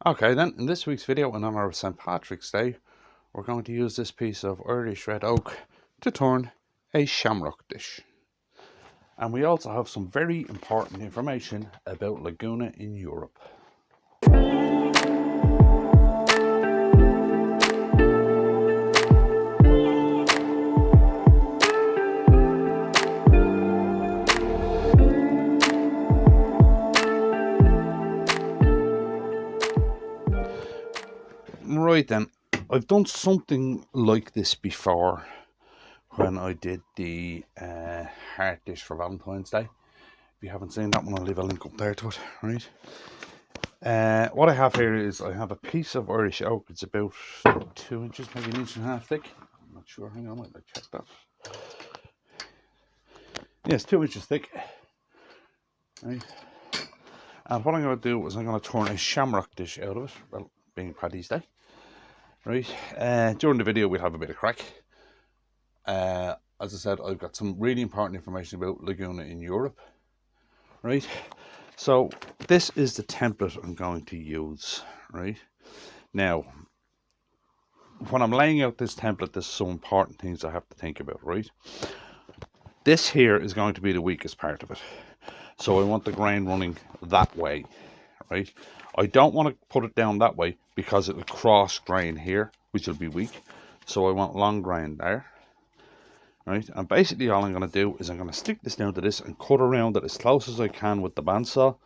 Okay then, in this week's video in honor of St. Patrick's Day, we're going to use this piece of Irish red oak to turn a shamrock dish. And we also have some very important information about Laguna in Europe. Right then, I've done something like this before when I did the heart dish for Valentine's Day. If you haven't seen that one, I'll leave a link up there to it, right? What I have here is I have a piece of Irish oak. It's about 2 inches, maybe 1.5 inches thick. I'm not sure, hang on, I might check that. Yes, 2 inches thick. Right. And what I'm going to do is I'm going to turn a shamrock dish out of it, well, being Paddy's Day. Right, during the video we'll have a bit of crack. As I said, I've got some really important information about Laguna in Europe. Right, so this is the template I'm going to use. Right, now when I'm laying out this template, there's some important things I have to think about. Right, this here is going to be the weakest part of it, so I want the grain running that way. Right, I don't want to put it down that way because it will cross grain here, which will be weak. So I want long grain there. Right, and basically all I'm going to do is I'm going to stick this down to this and cut around it as close as I can with the bandsaw.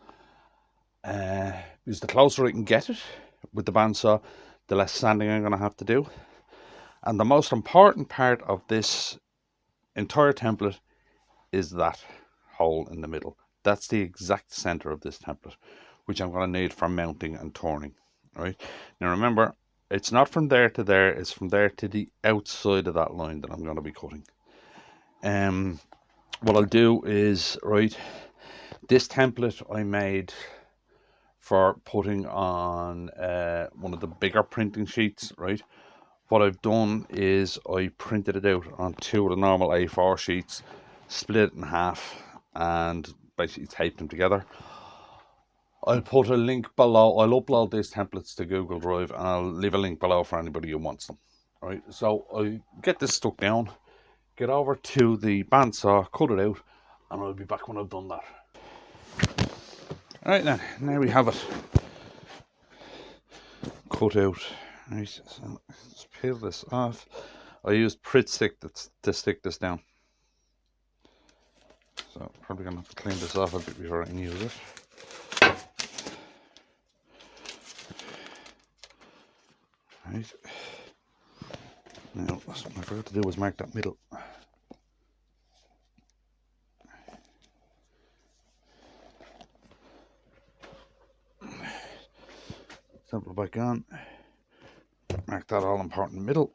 Because the closer I can get it with the bandsaw, the less sanding I'm going to have to do. And the most important part of this entire template is that hole in the middle. That's the exact center of this template, which I'm going to need for mounting and turning. Right, now remember, it's not from there to there, it's from there to the outside of that line that I'm going to be cutting. What I'll do is, right, this template I made for putting on one of the bigger printing sheets. Right, what I've done is I printed it out on 2 of the normal A4 sheets, split it in half and basically taped them together. I'll put a link below. I'll upload these templates to Google Drive and I'll leave a link below for anybody who wants them. Right, so I get this stuck down, get over to the bandsaw, cut it out, and I'll be back when I've done that. Right then, now we have it cut out. Right, so let's peel this off. I used Pritt stick to stick this down. So probably gonna have to clean this off a bit before I can use it. Right. Now, what I forgot to do was mark that middle. Simple back on. Mark that all important middle.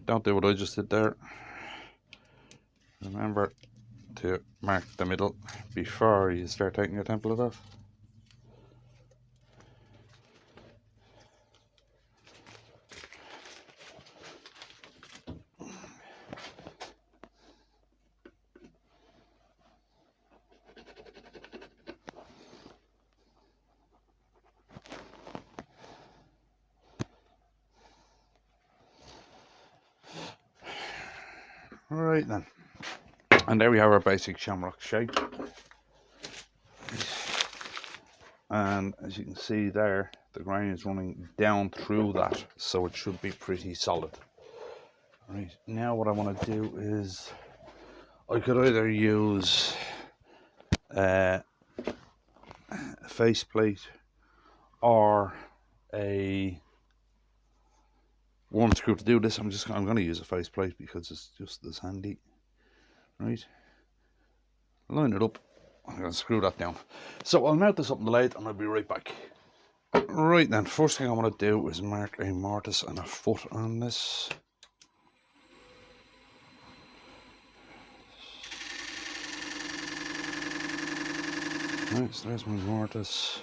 Don't do what I just did there. Remember to mark the middle before you start taking your template off. Right then, and there we have our basic shamrock shape. And as you can see there, the grain is running down through that, so it should be pretty solid. Right, now what I want to do is I could either use a faceplate or a worm screw to do this. I'm going to use a faceplate because it's just as handy. Right, line it up. I'm going to screw that down. So I'll mount this up on the lathe and I'll be right back. Right then, first thing I want to do is mark a mortise and a foot on this. Right, so there's my mortise.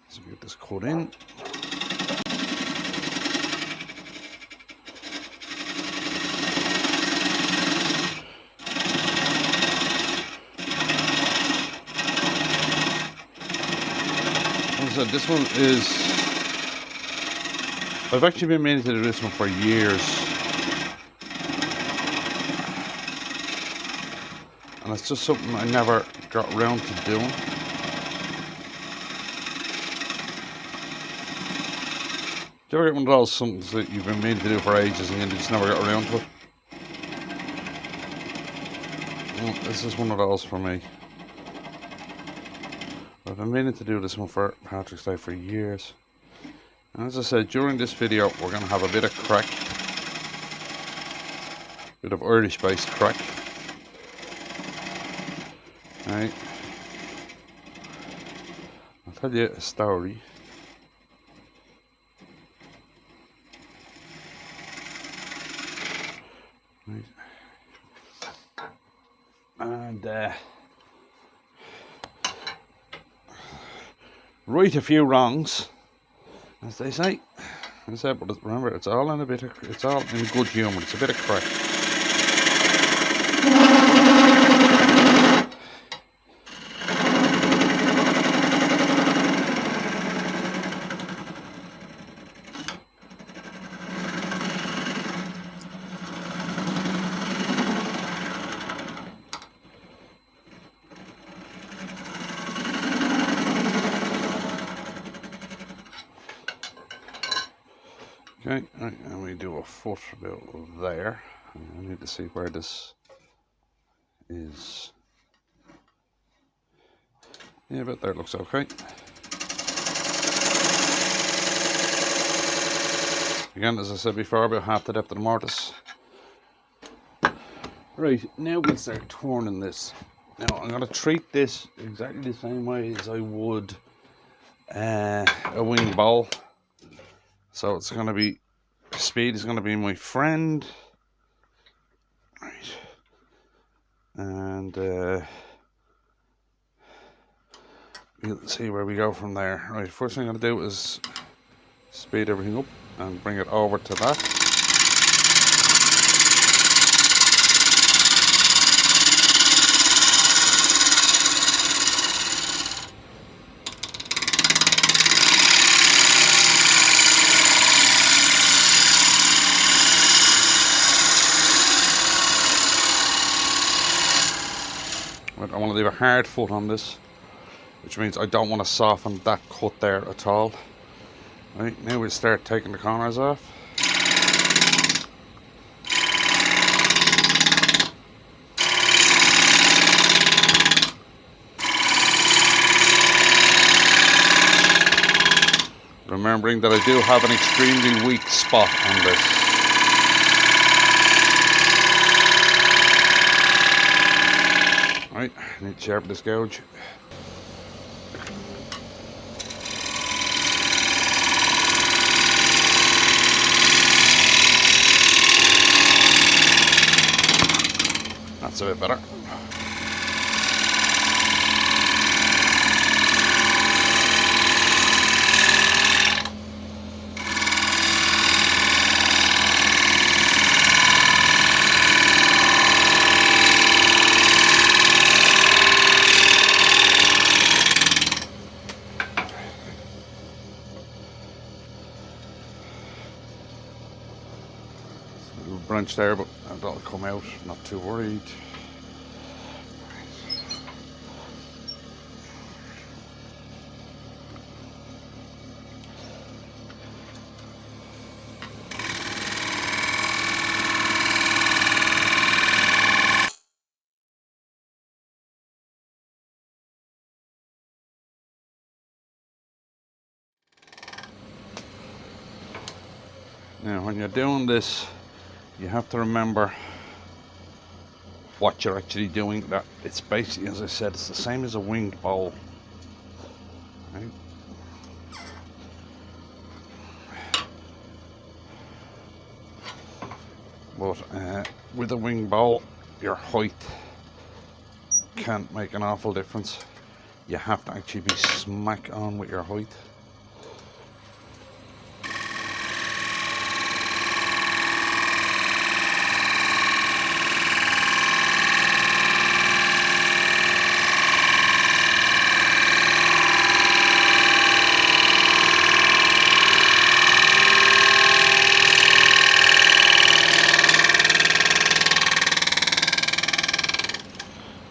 So get this cut in. So this one is, I've actually been meaning to do this one for years, and it's just something I never got around to doing. Do you ever get one of those something that you've been meaning to do for ages and you just never got around to it? Well, this is one of those for me. I've been meaning to do this one for Patrick's Day for years. And as I said, during this video we're going to have a bit of craic. Bit of Irish based craic. Right. I'll tell you a story. Right. And right a few wrongs, as they say. I said, but remember, it's all in good humour. It's a bit of craic. Okay, right, and we do a foot about there. I need to see where this is. Yeah, about there looks okay. Again, as I said before, about half the depth of the mortise. Right, now we'll start turning this. Now I'm going to treat this exactly the same way as I would a wing bowl. So it's going to be, speed is going to be my friend. Right. And we'll see where we go from there. Right, first thing I'm going to do is speed everything up and bring it over to that. I want to leave a hard foot on this, which means I don't want to soften that cut there at all. Right, now we'll start taking the corners off. Remembering that I do have an extremely weak spot on this. Right, I need to sharpen this gouge. That's a bit better. Branch there, but that'll come out, not too worried. Now when you're doing this, you have to remember what you're actually doing. That it's basically, as I said, it's the same as a winged bowl. Right? But with a wing bowl, your height can't make an awful difference. You have to actually be smack on with your height.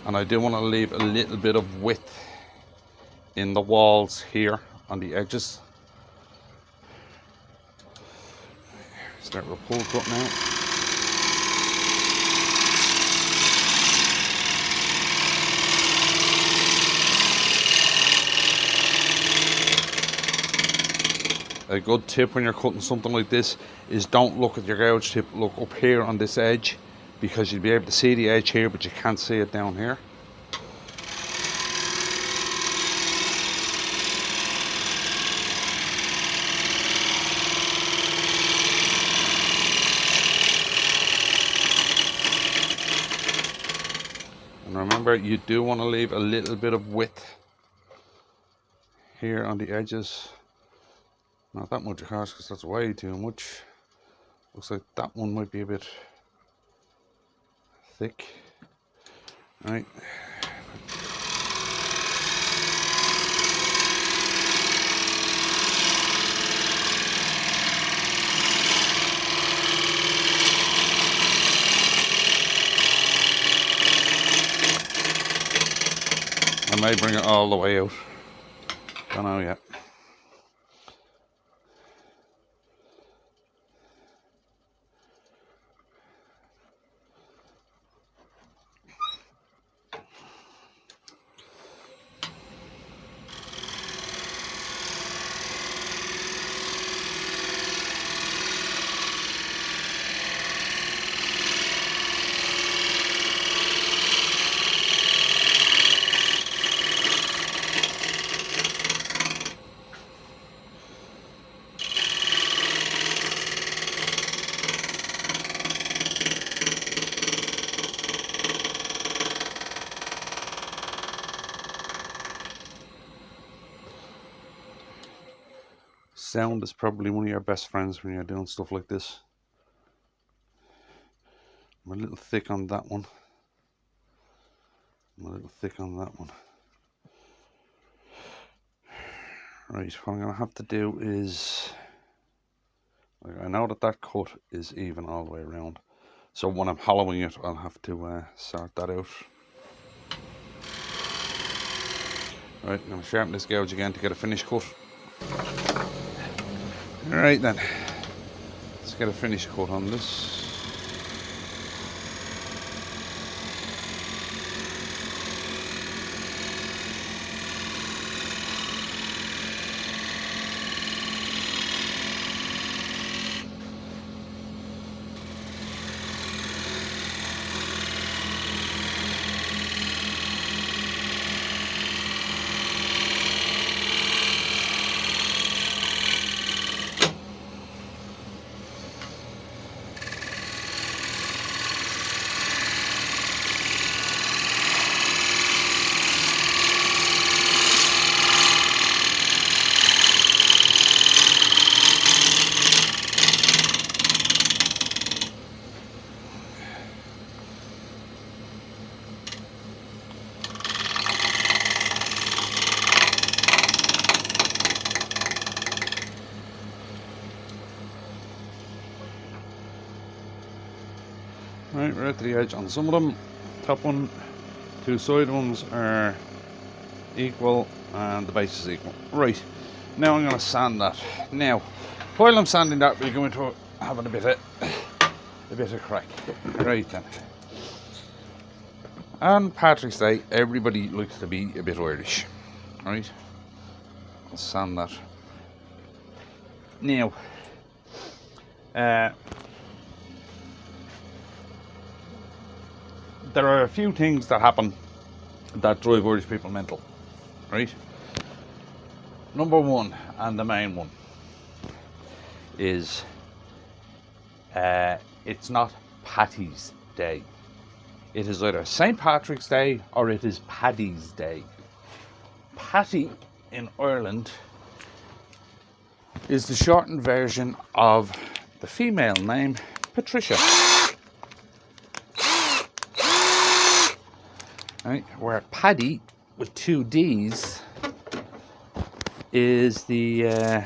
And I do want to leave a little bit of width in the walls here on the edges. Start with a pull cut now. A good tip when you're cutting something like this is don't look at your gouge tip, look up here on this edge, because you'll be able to see the edge here but you can't see it down here. And remember, you do want to leave a little bit of width here on the edges. Not that much, of course, because that's way too much. Looks like that one might be a bit thick. Right. I may bring it all the way out. Don't know yet. Sound is probably one of your best friends when you're doing stuff like this. I'm a little thick on that one. I'm a little thick on that one. Right, what I'm going to have to do is, I know that that cut is even all the way around, so when I'm hollowing it I'll have to sort that out. Right, I'm going to sharpen this gouge again to get a finished cut. Alright then, let's get a finished cut on this. Right, we're at the edge on some of them. Top one, two side ones are equal and the base is equal. Right, now I'm going to sand that. Now, while I'm sanding that, we're going to having a bit of crack. Right then. On Patrick's Day, everybody likes to be a bit Irish. Right, I'll sand that. Now, there are a few things that happen that drive Irish people mental, right? Number one, and the main one, is it's not Paddy's Day. It is either St. Patrick's Day or it is Paddy's Day. Paddy in Ireland is the shortened version of the female name Patricia. Right, where Paddy with two D's is the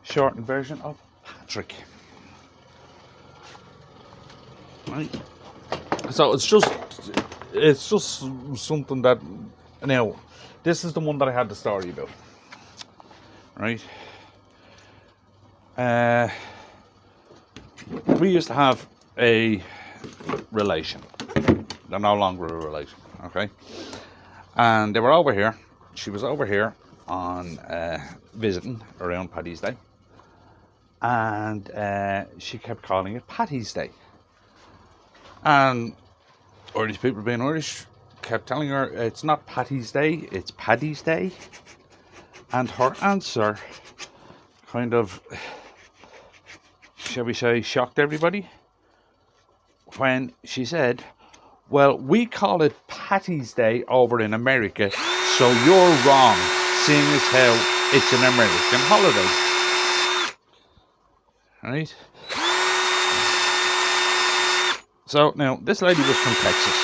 shortened version of Patrick. Right, so it's just it's just something that, now, this is the one that I had the story about, right? We used to have a relation. They're no longer a relation, okay? And they were over here. She was over here on visiting around Paddy's Day. And she kept calling it Paddy's Day. And Irish people, being Irish, kept telling her it's not Paddy's Day, it's Paddy's Day. And her answer kind of, shall we say, shocked everybody when she said, well, we call it Paddy's Day over in America, so you're wrong, seeing as how it's an American holiday. Right? So now, this lady was from Texas.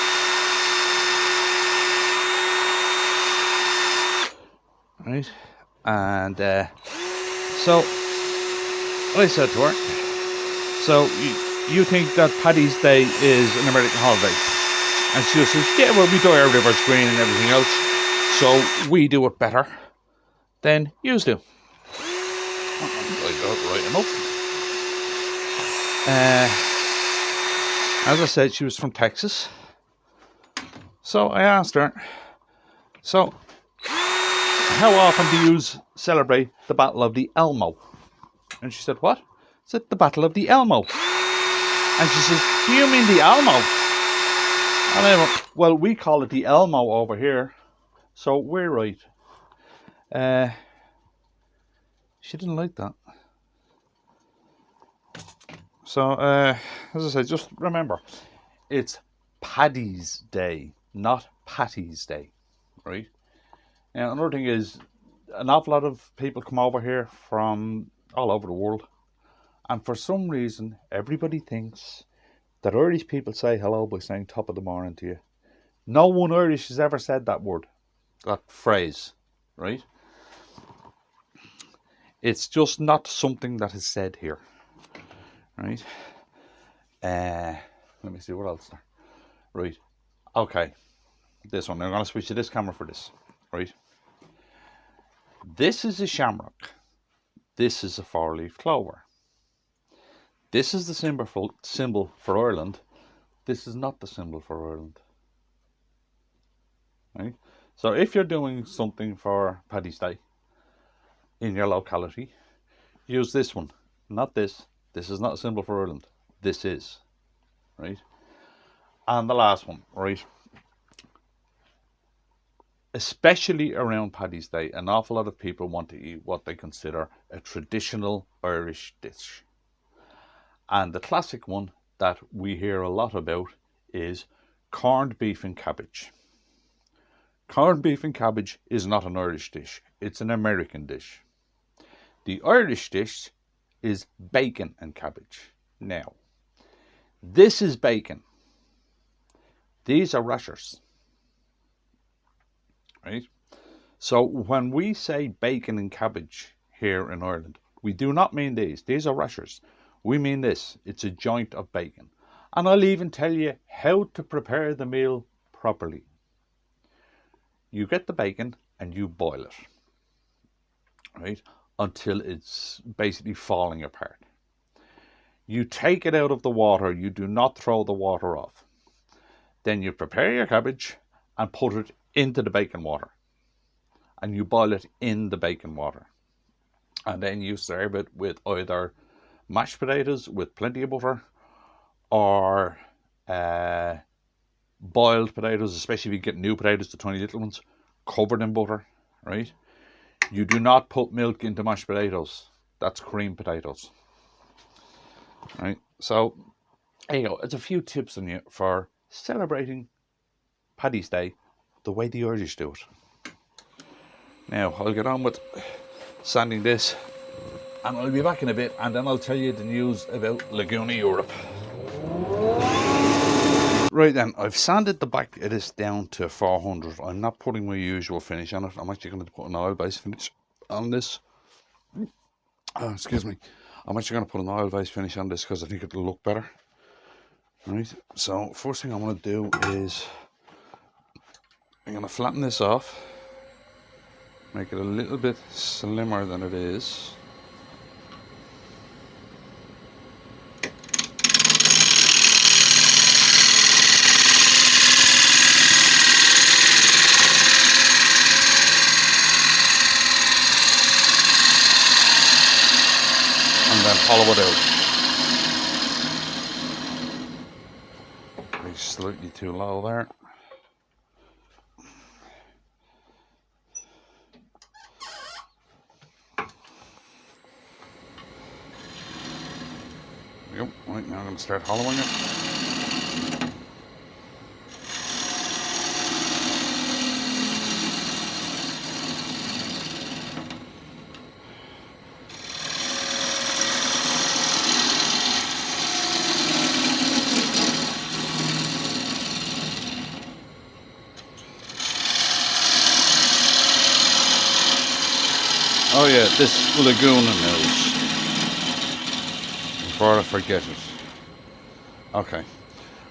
Right? And so I said to her, so you think that Paddy's Day is an American holiday? And she says, yeah, well, we dye our rivers green and everything else, so we do it better than yous do. Right enough. As I said, she was from Texas. So I asked her, so how often do you celebrate the Battle of the Alamo? And she said, what? I said, the Battle of the Alamo. And she says, do you mean the Alamo? And I went, well, we call it the Elmo over here, so we're right. She didn't like that. So, as I said, just remember, it's Paddy's Day, not Patty's Day, right? And another thing is, an awful lot of people come over here from all over the world, and for some reason, everybody thinks that Irish people say hello by saying top of the morning to you. No one Irish has ever said that word, that phrase, right? It's just not something that is said here, right? Let me see what else there. Right, okay. This one, I'm going to switch to this camera for this, right? This is a shamrock. This is a four-leaf clover. This is the symbol for Ireland. This is not the symbol for Ireland. Right? So if you're doing something for Paddy's Day in your locality, use this one, not this. This is not a symbol for Ireland. This is. Right? And the last one, right? Especially around Paddy's Day, an awful lot of people want to eat what they consider a traditional Irish dish. And the classic one that we hear a lot about is corned beef and cabbage. Corned beef and cabbage is not an Irish dish. It's an American dish. The Irish dish is bacon and cabbage. Now, this is bacon. These are rashers. Right? So when we say bacon and cabbage here in Ireland, we do not mean these. These are rashers. We mean this. It's a joint of bacon. And I'll even tell you how to prepare the meal properly. You get the bacon and you boil it, right, until it's basically falling apart. You take it out of the water. You do not throw the water off. Then you prepare your cabbage and put it into the bacon water. And you boil it in the bacon water. And then you serve it with either mashed potatoes with plenty of butter, or boiled potatoes, especially if you get new potatoes, the 20 little ones, covered in butter, right? You do not put milk into mashed potatoes. That's cream potatoes, right? So, there you go. It's a few tips on you for celebrating Paddy's Day the way the Irish do it. Now, I'll get on with sanding this, and I'll be back in a bit, and then I'll tell you the news about Laguna Europe. Right then, I've sanded the back of this down to 400. I'm not putting my usual finish on it. I'm actually going to put an oil-based finish on this. Excuse me. I'm actually going to put an oil-based finish on this because I think it'll look better. Right, so first thing I'm going to do is I'm going to flatten this off, make it a little bit slimmer than it is. And then hollow it out. It's slightly too low there. Yep, right now I'm going to start hollowing it. Oh yeah, this Laguna news. Before I forget it. Okay.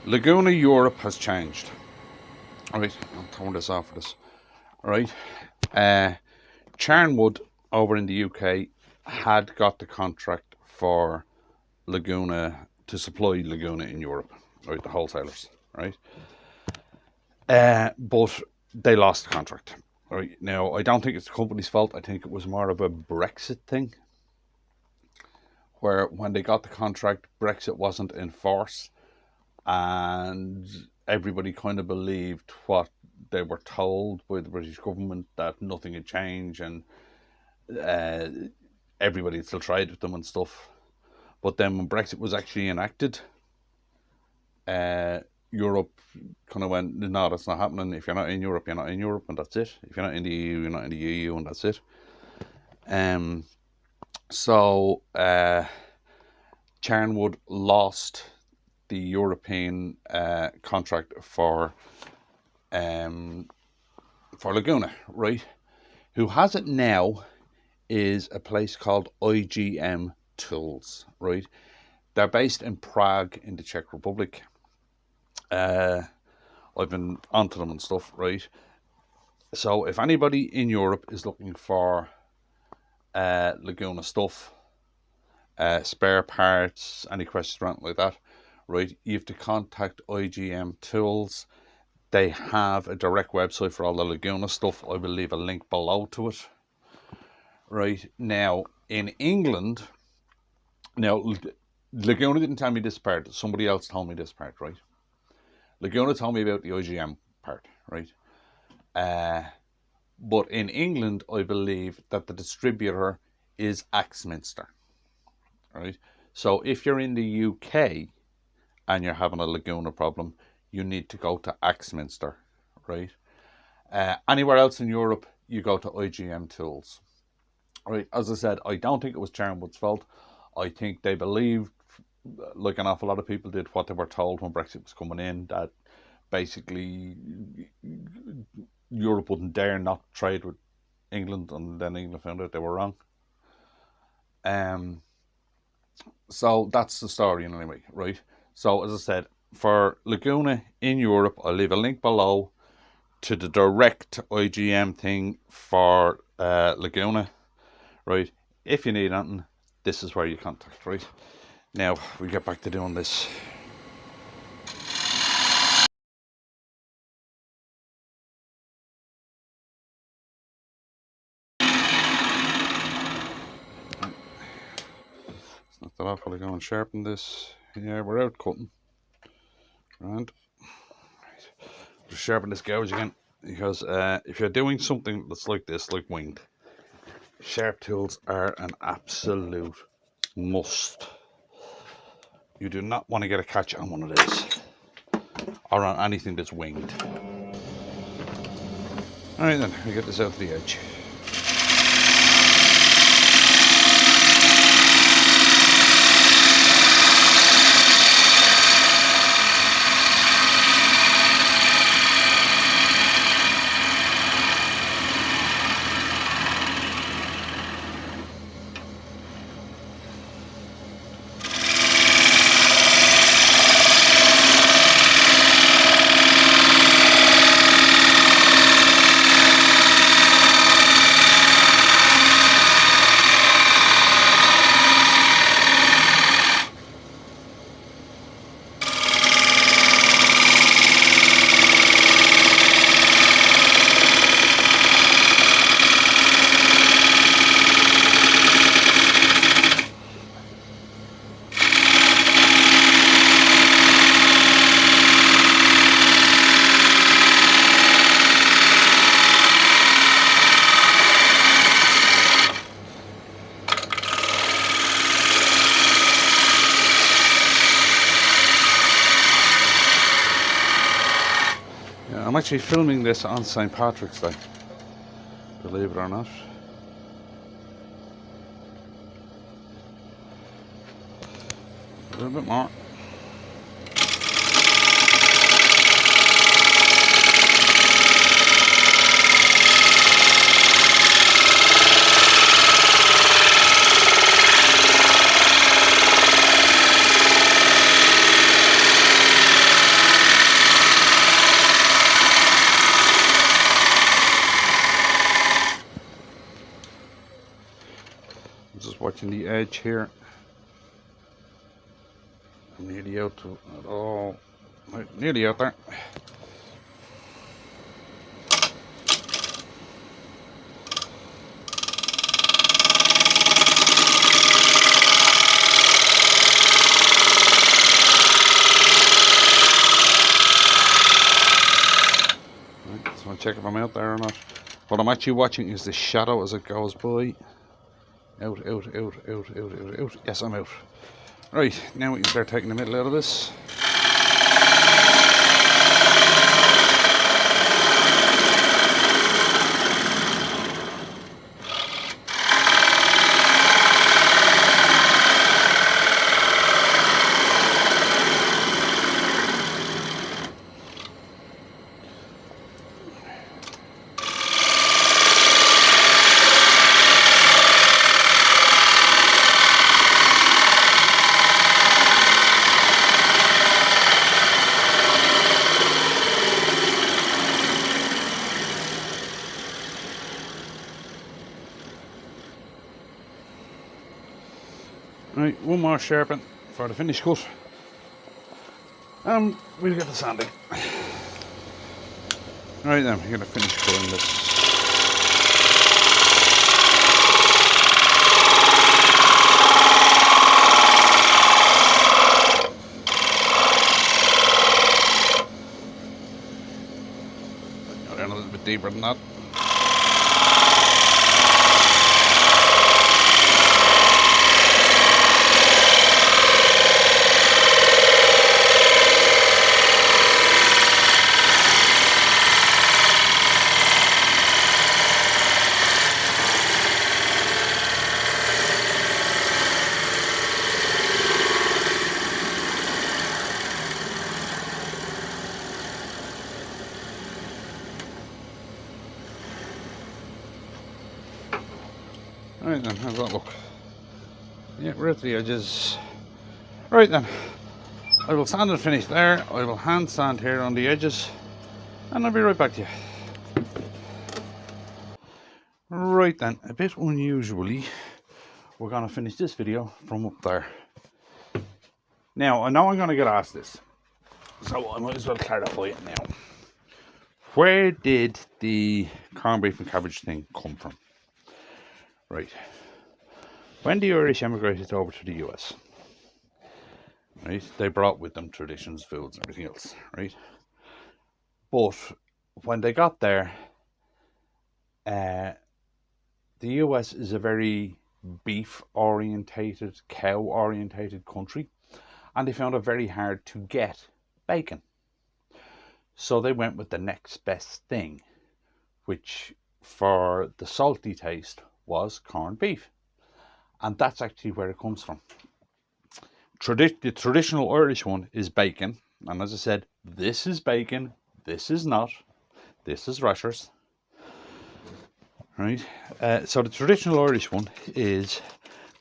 Laguna Europe has changed. Alright, I'll turn this off for this. Alright. Charnwood over in the UK had got the contract for Laguna to supply Laguna in Europe. Right, the wholesalers. Right. But they lost the contract. Right. Now, I don't think it's the company's fault. I think it was more of a Brexit thing. Where when they got the contract, Brexit wasn't in force. And everybody kind of believed what they were told by the British government, that nothing had changed and everybody had still tried with them and stuff. But then when Brexit was actually enacted, Europe kind of went, no, that's not happening. If you're not in Europe, you're not in Europe, and that's it. If you're not in the EU, you're not in the EU, and that's it. So Charnwood lost the European contract for Laguna, right? Who has it now is a place called IGM Tools, right? They're based in Prague in the Czech Republic. I've been onto them and stuff, right? So if anybody in Europe is looking for Laguna stuff, spare parts, any questions around like that, right, you have to contact IGM Tools. They have a direct website for all the Laguna stuff. I will leave a link below to it. Right, now in England, now Laguna didn't tell me this part, somebody else told me this part, right? Laguna told me about the IGM part, right? But in England, I believe that the distributor is Axminster, right? So if you're in the UK and you're having a Laguna problem, you need to go to Axminster, right? Anywhere else in Europe, you go to IGM Tools, right? As I said, I don't think it was Charnwood's fault. I think they believed, like an awful lot of people did, what they were told when Brexit was coming in, that basically Europe wouldn't dare not trade with England, and then England found out they were wrong. So that's the story anyway, right? So as I said, for Laguna in Europe, I'll leave a link below to the direct IGM thing for Laguna, right? If you need anything, this is where you contact, right? Now we get back to doing this. Knock that off while I go and sharpen this. Yeah, we're out cutting. And just sharpen this gouge again, because if you're doing something that's like this, like winged, sharp tools are an absolute must. You do not want to get a catch on one of these, or on anything that's winged. Alright then, we get this out to the edge. I'm actually filming this on St. Patrick's Day, believe it or not. A little bit more. Just watching the edge here. I'm nearly out to it all. Right, nearly out there. Right, just want to check if I'm out there or not. What I'm actually watching is the shadow as it goes by. Out. Yes, I'm out. Right, now we can start taking the middle out of this. Right, one more sharpen for the finished cut. We'll get the sanding. Right then, we're going to finish cutting this. Go down a little bit deeper than that. Right then, how's that look? Yeah, we're at the edges. Right then, I will sand and finish there. I will hand sand here on the edges, and I'll be right back to you. Right then, a bit unusually, we're going to finish this video from up there. Now, I know I'm going to get asked this, so I might as well clarify it now. Where did the corned beef and cabbage thing come from? Right. When the Irish emigrated over to the US, right, they brought with them traditions, foods, and everything else, right? But when they got there, the US is a very beef-orientated, cow-orientated country, and they found it very hard to get bacon. So they went with the next best thing, which for the salty taste was corned beef. And that's actually where it comes from. The traditional Irish one is bacon. And as I said, this is bacon, this is not, this is rashers. Right? So the traditional Irish one is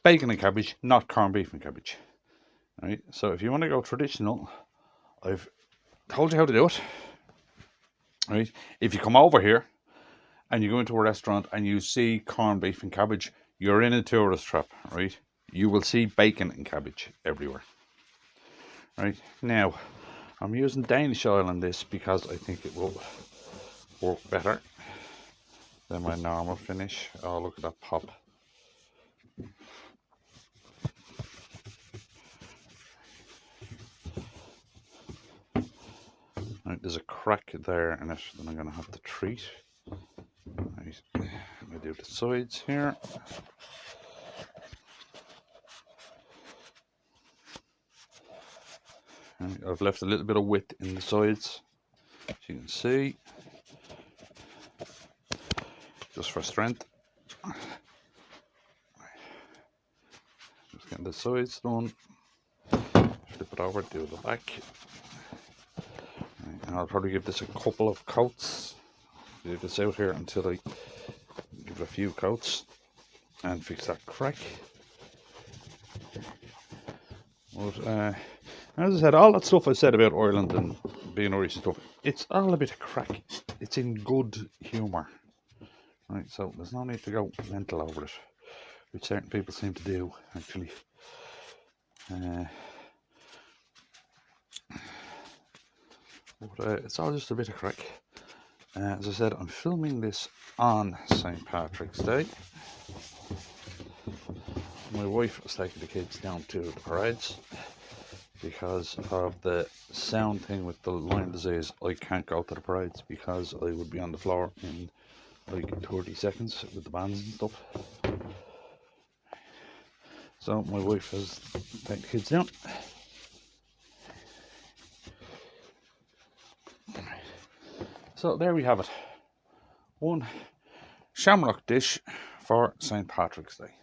bacon and cabbage, not corned beef and cabbage. Right? So if you want to go traditional, I've told you how to do it. Right? If you come over here and you go into a restaurant and you see corned beef and cabbage, you're in a tourist trap, right? You will see bacon and cabbage everywhere. Right? Now, I'm using Danish oil on this because I think it will work better than my normal finish. Oh, look at that pop. Right, there's a crack there in it that I'm going to have to treat. Right, let me do the sides here. Right, I've left a little bit of width in the sides. as you can see, just for strength. Just getting the sides done, flip it over, do the back, and I'll probably give this a couple of coats. Leave this out here until I give it a few coats and fix that crack. But as I said, all that stuff I said about Ireland and being Irish and stuff, it's all a bit of crack. It's in good humour, right? So there's no need to go mental over it, which certain people seem to do, actually. But it's all just a bit of crack. As I said, I'm filming this on St. Patrick's Day. My wife is taking the kids down to the parades because of the sound thing with the Lyme disease. I can't go to the parades because I would be on the floor in like 30 seconds with the bands and stuff. So my wife has taken the kids down. So there we have it. One Shamrock dish for St. Patrick's Day.